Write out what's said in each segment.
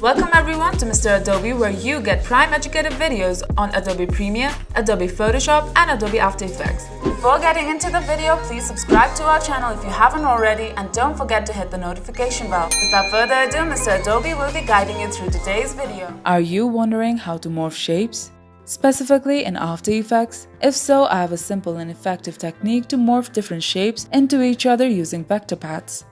Welcome everyone to Mr. Adobe, where you get Prime Educative videos on Adobe Premiere, Adobe Photoshop and Adobe After Effects. Before getting into the video, please subscribe to our channel if you haven't already and don't forget to hit the notification bell. Without further ado, Mr. Adobe will be guiding you through today's video. Are you wondering how to morph shapes? Specifically in After Effects? If so, I have a simple and effective technique to morph different shapes into each other using vector paths.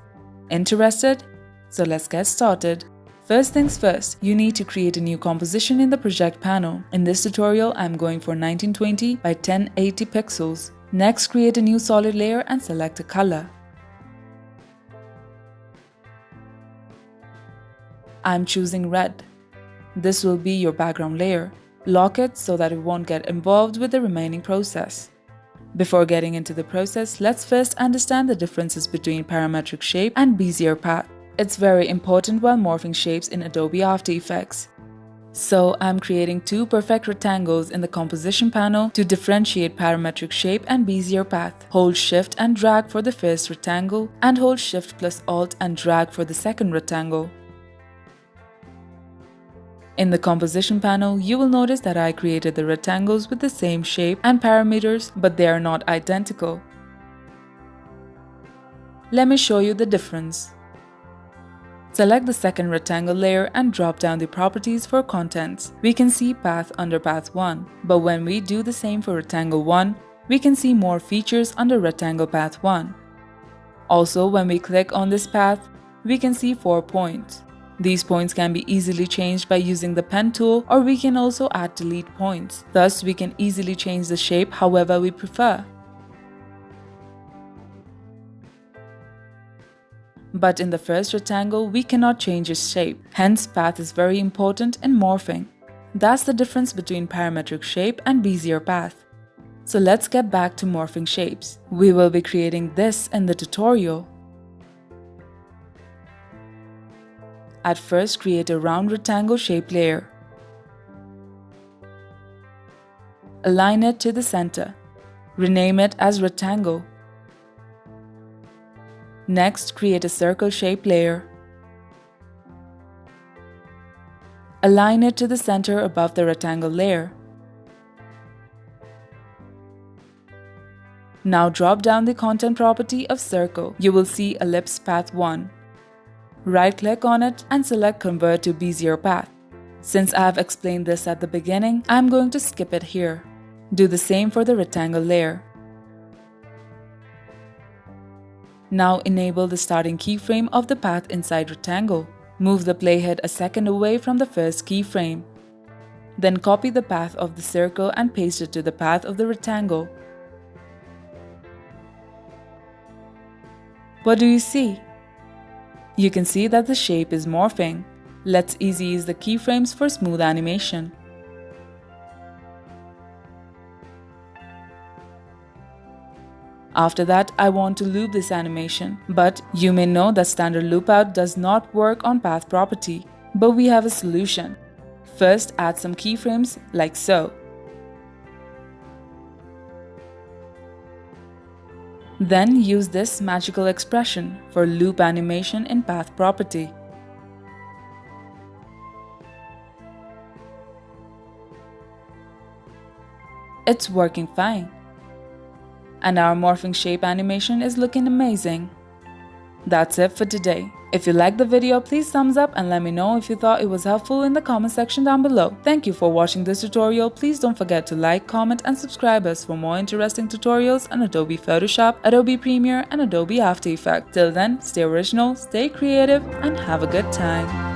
Interested? So let's get started. First things first, you need to create a new composition in the project panel. In this tutorial, I'm going for 1920 by 1080 pixels. Next, create a new solid layer and select a color. I'm choosing red. This will be your background layer. Lock it so that it won't get involved with the remaining process. Before getting into the process, let's first understand the differences between parametric shape and Bezier path. It's very important while morphing shapes in Adobe After Effects. So I'm creating two perfect rectangles in the composition panel to differentiate parametric shape and Bezier path. Hold Shift and drag for the first rectangle and hold Shift plus Alt and drag for the second rectangle. In the composition panel, you will notice that I created the rectangles with the same shape and parameters, but they are not identical. Let me show you the difference. Select the second rectangle layer and drop down the properties for contents. We can see path under path 1, but when we do the same for rectangle 1, we can see more features under rectangle path 1. Also, when we click on this path, we can see 4 points. These points can be easily changed by using the pen tool, or we can also add delete points. Thus, we can easily change the shape however we prefer. But in the first rectangle, we cannot change its shape. Hence, path is very important in morphing. That's the difference between parametric shape and Bezier path. So let's get back to morphing shapes. We will be creating this in the tutorial. At first, create a round rectangle shape layer. Align it to the center. Rename it as rectangle. Next, create a circle shape layer. Align it to the center above the rectangle layer. Now drop down the content property of circle. You will see ellipse path 1. Right-click on it and select Convert to Bezier path. Since I have explained this at the beginning, I'm going to skip it here. Do the same for the rectangle layer. Now enable the starting keyframe of the path inside rectangle. Move the playhead a second away from the first keyframe. Then copy the path of the circle and paste it to the path of the rectangle. What do you see? You can see that the shape is morphing. Let's easy ease the keyframes for smooth animation. After that, I want to loop this animation, but you may know that standard loop out does not work on path property, but we have a solution. First, add some keyframes like so. Then use this magical expression for loop animation in path property. It's working fine. And our morphing shape animation is looking amazing. That's it for today. If you liked the video, please thumbs up and let me know if you thought it was helpful in the comment section down below. Thank you for watching this tutorial. Please don't forget to like, comment and subscribe us for more interesting tutorials on Adobe Photoshop, Adobe Premiere and Adobe After Effects. Till then, stay original, stay creative and have a good time.